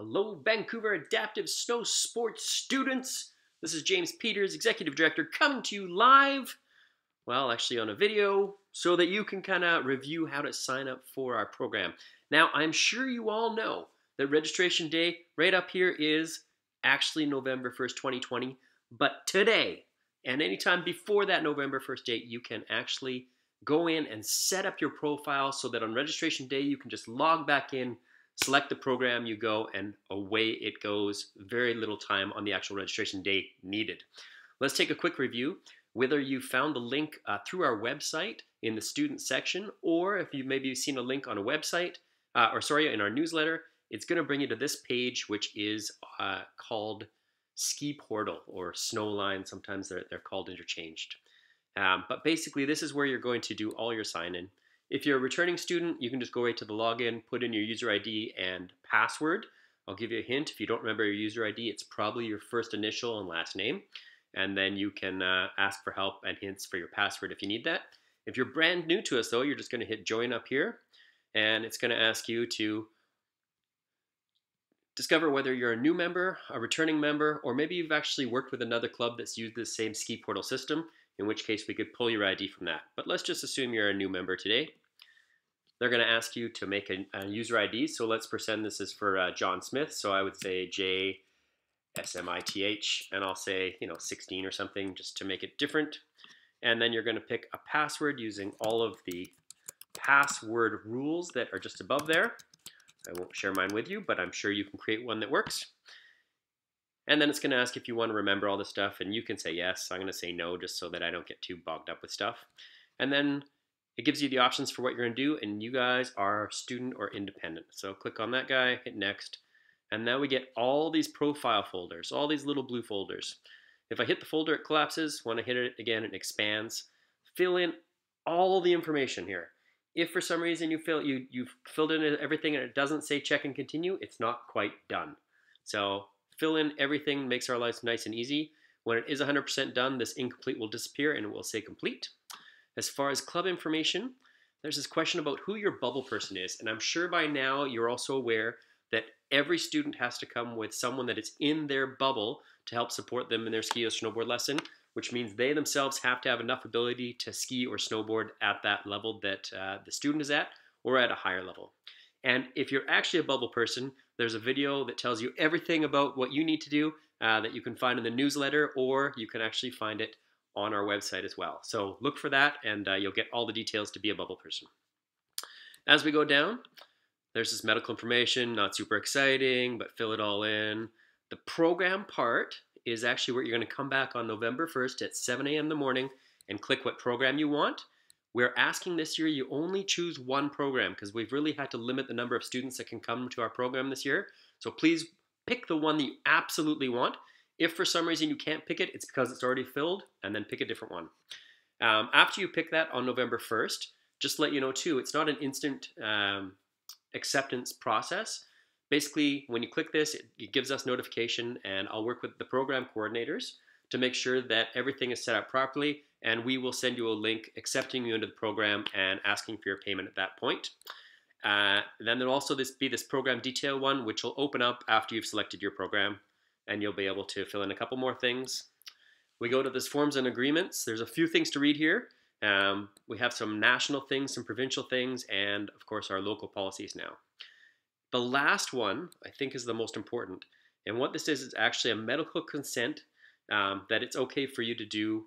Hello, Vancouver Adaptive Snow Sports students. This is James Peters, Executive Director, coming to you live, well, actually on a video, so that you can kind of review how to sign up for our program. Now, I'm sure you all know that registration day right up here is actually November 1st, 2020, but today, and anytime before that November 1st date, you can actually go in and set up your profile so that on registration day, you can just log back in, select the program, you go, and away it goes. Very little time on the actual registration day needed. Let's take a quick review. Whether you found the link through our website in the student section, or if you've maybe seen a link on a website, in our newsletter, it's going to bring you to this page, which is called Ski Portal or Snowline. Sometimes they're called interchanged. But basically, this is where you're going to do all your sign-in. If you're a returning student, you can just go right to the login, put in your user ID and password. I'll give you a hint. If you don't remember your user ID, it's probably your first initial and last name. And then you can ask for help and hints for your password if you need that. If you're brand new to us, though, you're just going to hit join up here. And it's going to ask you to discover whether you're a new member, a returning member, or maybe you've actually worked with another club that's used the same ski portal system, in which case we could pull your ID from that. But let's just assume you're a new member today. They're going to ask you to make a user ID. So let's pretend this is for John Smith. So I would say JSMITH, and I'll say 16 or something just to make it different. And then you're going to pick a password using all of the password rules that are just above there. I won't share mine with you, but I'm sure you can create one that works. And then it's going to ask if you want to remember all this stuff, and you can say yes. I'm going to say no, just so that I don't get too bogged up with stuff. And then it gives you the options for what you're going to do, and you guys are student or independent. So click on that guy, hit next, and now we get all these profile folders, all these little blue folders. If I hit the folder, it collapses. When I hit it again, it expands. Fill in all the information here. If for some reason you've filled in everything and it doesn't say check and continue, it's not quite done. So fill in everything, makes our lives nice and easy. When it is 100% done, this incomplete will disappear and it will say complete. As far as club information, there's this question about who your bubble person is. And I'm sure by now you're also aware that every student has to come with someone that is in their bubble to help support them in their ski or snowboard lesson, which means they themselves have to have enough ability to ski or snowboard at that level that the student is at, or at a higher level. And if you're actually a bubble person, there's a video that tells you everything about what you need to do that you can find in the newsletter, or you can actually find it on our website as well. So look for that, and you'll get all the details to be a bubble person. As we go down, there's this medical information, not super exciting, but fill it all in. The program part is actually where you're going to come back on November 1st at 7 a.m. in the morning and click what program you want. We're asking this year you only choose one program because we've really had to limit the number of students that can come to our program this year. So please pick the one that you absolutely want. If for some reason you can't pick it, it's because it's already filled, and then pick a different one. After you pick that on November 1st, just to let you know too, it's not an instant acceptance process. Basically, when you click this, it gives us notification, and I'll work with the program coordinators to make sure that everything is set up properly, and we will send you a link accepting you into the program and asking for your payment at that point. Then there'll also be this program detail one, which will open up after you've selected your program, and you'll be able to fill in a couple more things. We go to this forms and agreements. There's a few things to read here. We have some national things, some provincial things, and of course our local policies now. The last one, I think, is the most important. And what this is actually a medical consent that it's okay for you to do,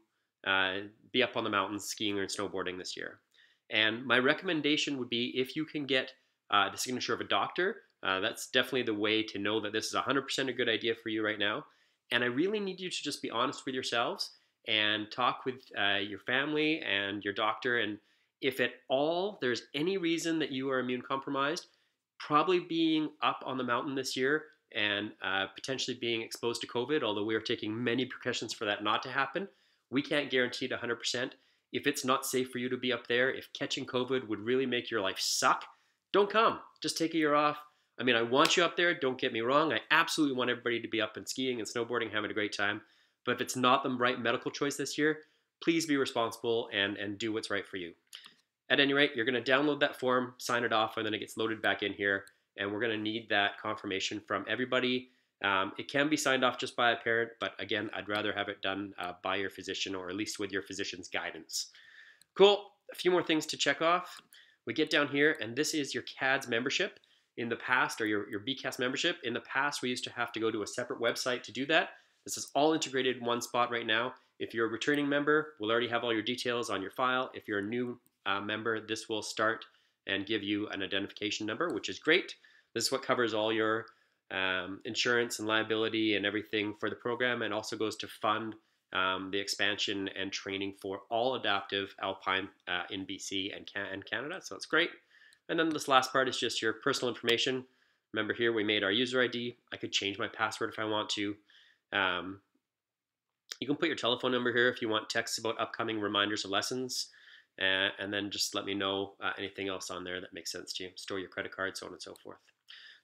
be up on the mountains skiing or snowboarding this year. And my recommendation would be if you can get the signature of a doctor, that's definitely the way to know that this is 100% a good idea for you right now. And I really need you to just be honest with yourselves and talk with your family and your doctor. And if at all there's any reason that you are immune compromised, probably being up on the mountain this year and potentially being exposed to COVID, although we are taking many precautions for that not to happen, we can't guarantee it 100%. If it's not safe for you to be up there, if catching COVID would really make your life suck, don't come. Just take a year off. I mean, I want you up there, don't get me wrong. I absolutely want everybody to be up and skiing and snowboarding, having a great time. But if it's not the right medical choice this year, please be responsible and do what's right for you. At any rate, you're going to download that form, sign it off, and then it gets loaded back in here. and we're going to need that confirmation from everybody. It can be signed off just by a parent, but again, I'd rather have it done by your physician, or at least with your physician's guidance. Cool. A few more things to check off. We get down here, and this is your CADS membership. In the past, or your BCAS membership, in the past, we used to have to go to a separate website to do that. This is all integrated in one spot right now. If you're a returning member, we'll already have all your details on your file. If you're a new member, this will start and give you an identification number, which is great. This is what covers all your insurance and liability and everything for the program, and also goes to fund the expansion and training for all adaptive alpine in BC and Canada. So it's great. And then this last part is just your personal information. Remember here we made our user ID. I could change my password if I want to. You can put your telephone number here if you want texts about upcoming reminders of lessons. And then just let me know anything else on there that makes sense to you. Store your credit card, so on and so forth.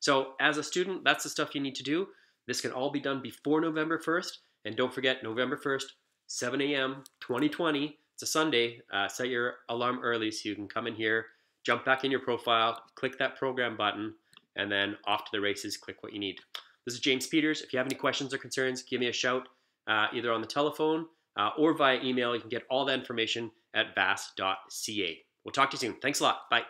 So as a student, that's the stuff you need to do. This can all be done before November 1st. And don't forget, November 1st, 7 a.m., 2020. It's a Sunday. Set your alarm early so you can come in here, jump back in your profile, click that program button, and then off to the races, click what you need. This is James Peters. If you have any questions or concerns, give me a shout either on the telephone or via email. You can get all that information at vass.ca. We'll talk to you soon. Thanks a lot. Bye.